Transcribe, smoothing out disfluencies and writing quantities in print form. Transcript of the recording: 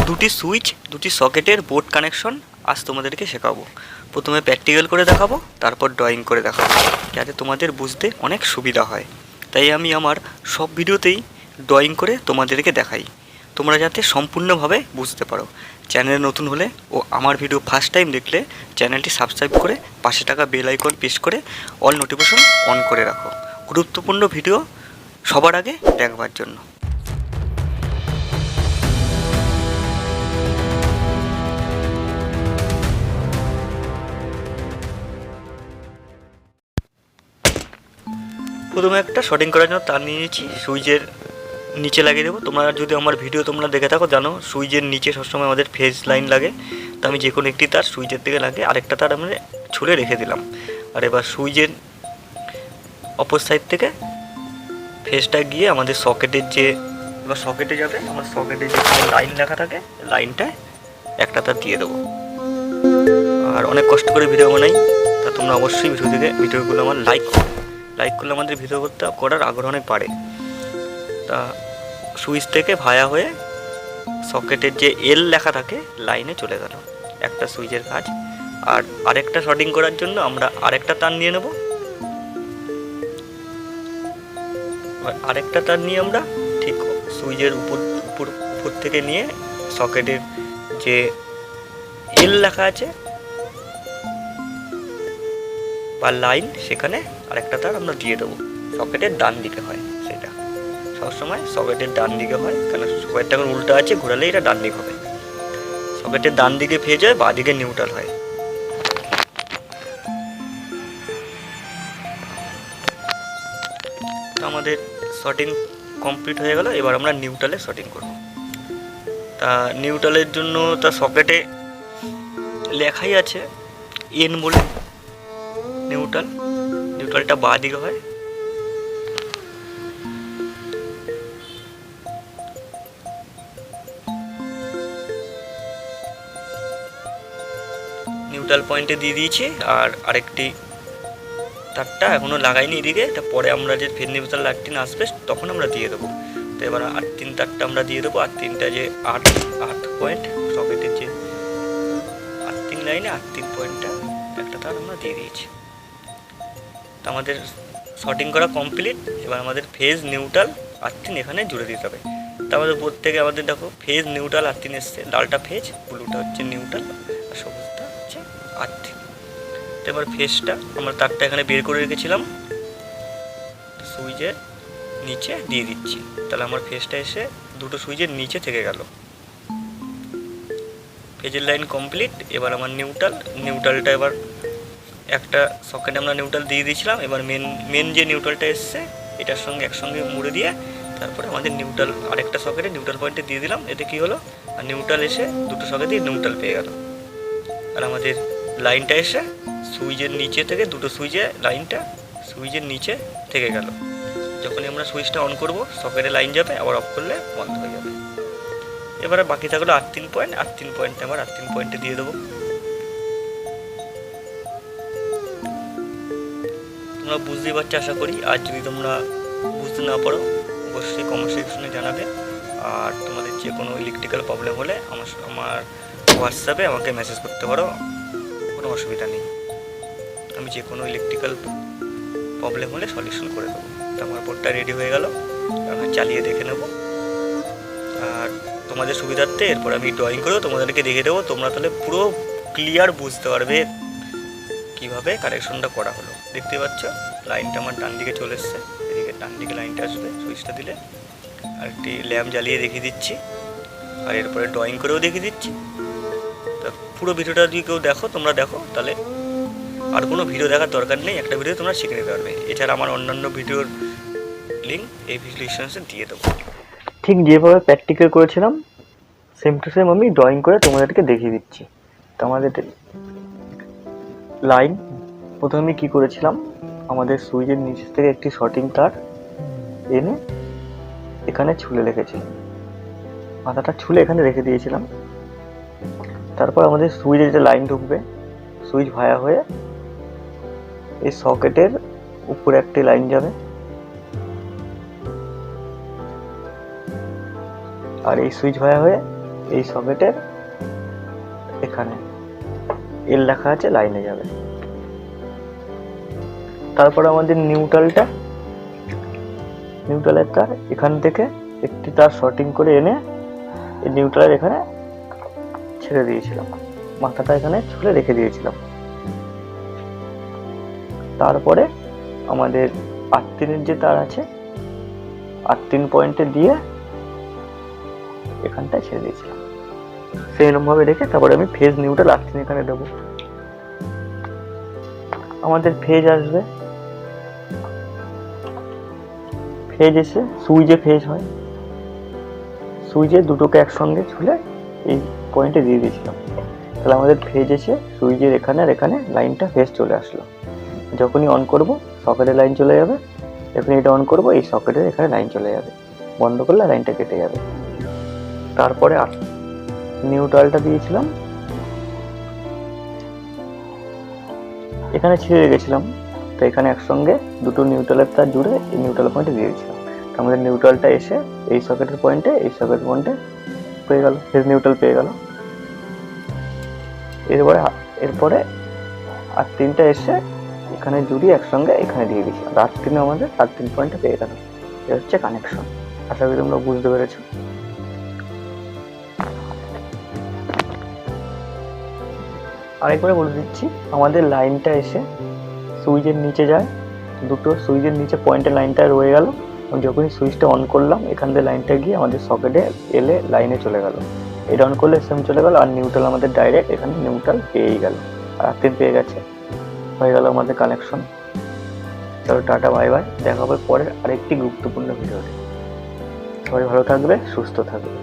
দুটি সুইচ, দুটি সকেটের board connection আজ তোমাদেরকে শেখাবো। প্রথমে প্র্যাকটিক্যাল করে দেখাবো, তারপর ড্রয়িং করে দেখাবো, যাতে তোমাদের বুঝতে অনেক সুবিধা হয়। তাই আমি আমার সব ভিডিওতেই ড্রয়িং করে তোমাদেরকে দেখাই, তোমরা যাতে সম্পূর্ণভাবে বুঝতে পারো। চ্যানেলে নতুন হলে ও আমার ভিডিও ফার্স্ট টাইম দেখলে চ্যানেলটি সাবস্ক্রাইব করে পাশে থাকা বেল আইকন প্রেস করে অল নোটিফিকেশন অন করে রাখো, গুরুত্বপূর্ণ ভিডিও সবার আগে দেখবার জন্য। প্রথমে একটা শর্টিং করার জন্য তার নিয়ে নিয়েছি, সুইচের নিচে লাগিয়ে দেবো। তোমরা যদি আমার ভিডিও তোমরা দেখে থাকো জানো, সুইচের নিচে সবসময় আমাদের ফেজ লাইন লাগে। তো আমি যে কোনো একটি তার সুইচের দিকে লাগিয়ে আরেকটা তার আমি ছুলে রেখে দিলাম। আর এবার সুইচের অপর সাইড থেকে ফেজটা গিয়ে আমাদের সকেটের যে এবার সকেটে যাবে, আমার সকেটে যে লাইন লেখা থাকে লাইনটায় একটা তার দিয়ে দেবো। আর অনেক কষ্ট করে ভিডিও বানাই, তা তোমরা অবশ্যই ভিডিওগুলো আমার লাইক করলে আমাদের ভিডিও করার আগ্রহ অনেক বাড়ে। তা সুইচ থেকে ভায়া হয়ে সকেটের যে এল লেখা থাকে লাইনে চলে গেল, একটা সুইচের কাজ। আর আরেকটা শর্টিং করার জন্য আমরা আরেকটা তার নিয়ে নেব। আরেকটা তার নিয়ে আমরা ঠিক সুইচের উপর থেকে নিয়ে সকেটের যে এল লেখা আছে বা লাইন, সেখানে আরেকটা তার আমরা দিয়ে দেবো। সকেটের ডান দিকে হয়, সেটা সবসময় সকেটের ডান দিকে হয়, কেন সকেটটা এখন উল্টো আছে, ঘোরালে এটা ডান দিক হবে। সকেটের ডান দিকে ফেজ হয়, বাঁ দিকে নিউট্রাল হয়। তো আমাদের শর্টিং কমপ্লিট হয়ে গেল। এবার আমরা নিউট্রালে শর্টিং করব। তা নিউট্রালের জন্য তা সকেটে লেখাই আছে এন বলে। নিউট্রালটা বাঁ দিকে হয়। নিউট্রাল পয়েন্টে দিয়ে দিয়েছি। আর আরেকটি তারটা এখনও লাগাইনি এদিকে, তা পরে আমরা যে ফেজ নিউট্রাল লাইটটি আসবে তখন আমরা দিয়ে দেবো। তো এবার 8-3 তারটা আমরা দিয়ে দেবো। আর 3টা যে 8 পয়েন্ট সকেটের যে 8-3 লাইনে 8-3 পয়েন্টটা একটা তার আমরা দিয়ে দিয়েছি। তো আমাদের শর্টিং করা কমপ্লিট। এবার আমাদের ফেজ নিউট্রাল 8-3 এখানে জুড়ে দিতে হবে। তো আমাদের বোর্ড থেকে আমাদের দেখো ফেজ নিউট্রাল 8-3 এসছে, লালটা ফেজ, ব্লুটা হচ্ছে নিউট্রাল, আর সবুজটা হচ্ছে 8-3। তো এবার ফেজটা আমরা তারটা এখানে বের করে রেখেছিলাম, সুইচের নিচে দিয়ে দিচ্ছি। তাহলে আমার ফেজটা এসে দুটো সুইচের নিচে থেকে গেল। ফেজের লাইন কমপ্লিট। এবার আমার নিউট্রালটা এবার একটা সকেটে আমরা নিউট্রাল দিয়ে দিয়েছিলাম। এবার মেন যে নিউট্রালটা এসছে এটার সঙ্গে একসঙ্গে মুড়ে দিয়ে তারপরে আমাদের নিউট্রাল আরেকটা সকেটে নিউট্রাল পয়েন্টে দিয়ে দিলাম। এতে কী হলো, আর নিউট্রাল এসে দুটো সকেট দিয়ে নিউট্রাল পেয়ে গেল। আর আমাদের লাইনটা এসে সুইচের নিচে থেকে দুটো সুইচে লাইনটা সুইচের নিচে থেকে গেল। যখনই আমরা সুইচটা অন করব সকেটে লাইন যাবে, আবার অফ করলে বন্ধ হয়ে যাবে। এবারে বাকি থাকলো 8-3 পয়েন্ট। 8-3 পয়েন্টে আবার 8-3 পয়েন্টে দিয়ে দেবো। তোমরা বুঝতেই পারছো আশা করি। আর যদি তোমরা বুঝতে না পারো অবশ্যই কমেন্ট সেকশনে জানাবে। আর তোমাদের যে কোনো ইলেকট্রিক্যাল প্রবলেম হলে আমার হোয়াটসঅ্যাপে আমাকে মেসেজ করতে পারো, কোনো অসুবিধা নেই। আমি যে কোনো ইলেকট্রিক্যাল প্রবলেম হলে সলিউশন করে দেবো। তো আমার বোর্ডটা রেডি হয়ে গেল, আমি চালিয়ে দেখে নেব। আর তোমাদের সুবিধার্থে এরপর আমি ড্রয়িং করেও তোমাদেরকে দেখে দেবো। তোমরা তাহলে পুরো ক্লিয়ার বুঝতে পারবে কীভাবে কানেকশনটা করা হলো। দেখতে পাচ্ছ লাইনটা আমার ডান দিকে চলে এসছে, এদিকে ডান দিকে লাইনটা আসবে সুইচটা দিলে। আর একটি ল্যাম্প জ্বালিয়ে দেখিয়ে দিচ্ছি, আর এরপরে ড্রয়িং করেও দেখিয়ে দিচ্ছি। তা পুরো ভিডিওটা যদি কেউ দেখো, তোমরা দেখো, তাহলে আর কোনো ভিডিও দেখার দরকার নেই, একটা ভিডিও তোমরা শিখে নিতে পারবে। এছাড়া আমার অন্যান্য ভিডিওর লিঙ্ক এই ডিসক্রিপশনে দিয়ে দেবো। ঠিক যেভাবে প্র্যাকটিক্যাল করেছিলাম সেম টু সেম আমি ড্রয়িং করে তোমাদেরকে দেখিয়ে দিচ্ছি। তো আমাদের লাইন প্রথমে আমি কী করেছিলাম, আমাদের সুইচের নিচ থেকে একটি শর্টিং তার এনে এখানে ছুলে রেখেছিলাম, মাথাটা ছুলে এখানে রেখে দিয়েছিলাম। তারপর আমাদের সুইচে যে লাইন ঢুকবে, সুইচ ভায়া হয়ে এই সকেটের উপরে একটি লাইন যাবে, আর এই সুইচ ভায়া হয়ে এই সকেটের এখানে এল লেখা আছে, লাইনে যাবে। তারপর আমাদের নিউট্রালের তার এখান থেকে একটি তার শর্টিং করে এনে এই নিউট্রালের এখানে ছেড়ে দিয়েছিলাম, মাথাটা এখানে ছুলে রেখে দিয়েছিলাম। তারপরে আমাদের আর্থিনের যে তার আছে, আর্থিন পয়েন্টে দিয়ে এখানটায় ছেড়ে দিয়েছিলাম। সেইরকম ভাবে রেখে তারপরে আমি ফেজ নিউট্রাল আর্থিন এখানে দেবো। আমাদের ফেজ আসবে, ফেজ এসে সুইচে ফেজ হয়, সুইচে দুটোকে একসঙ্গে ছুলে এই পয়েন্টে দিয়ে দিয়েছিলাম। তাহলে আমাদের ফেজ এসে সুইচের এখানে আর এখানে লাইনটা ফেজ চলে আসলো। যখনই অন করব সকেটের লাইন চলে যাবে, যখন এটা অন করব এই সকেটের এখানে লাইন চলে যাবে, বন্ধ করলে লাইনটা কেটে যাবে। তারপরে নিউট্রালটা দিয়েছিলাম, এখানে ছিঁড়ে রেখেছিলাম, তো এখানে একসঙ্গে দুটো নিউট্রালের তার জুড়ে এই নিউট্রাল পয়েন্টে দিয়ে দিয়েছিলাম। আমাদের নিউট্রালটা এসে এই সকেটের পয়েন্টে, এই সকেট পয়েন্টে পেয়ে গেল, ফেজ নিউট্রাল পেয়ে গেল। এরপরে আর্থিনটা এসে এখানে জুড়িয়ে একসঙ্গে এখানে দিয়ে দিয়েছি, আর আর্থিনে আমাদের আর্থিন পয়েন্টে পেয়ে গেল। এটা হচ্ছে কানেকশন। আশা করি তোমরা বুঝতে পেরেছো। আরেকবার বলে দিচ্ছি, আমাদের লাইনটা এসে সুইচের নিচে যায়, দুটো সুইচের নিচে পয়েন্টের লাইনটা রয়ে গেল। যখনই সুইচটা অন করলাম এখান থেকে লাইনটা গিয়ে আমাদের সকেটে এলে লাইনে চলে গেল, এটা অন করলে সেম চলে গেল, আর নিউট্রাল আমাদের ডাইরেক্ট এখানে নিউট্রাল পেয়েই গেল, আর আর্থিন পেয়ে গেছে, হয়ে গেল আমাদের কানেকশন। চলো টাটা, বাই বাই, দেখা হবে পরের আরেকটি গুরুত্বপূর্ণ ভিডিওতে। সবাই ভালো থাকবে, সুস্থ থাকবে।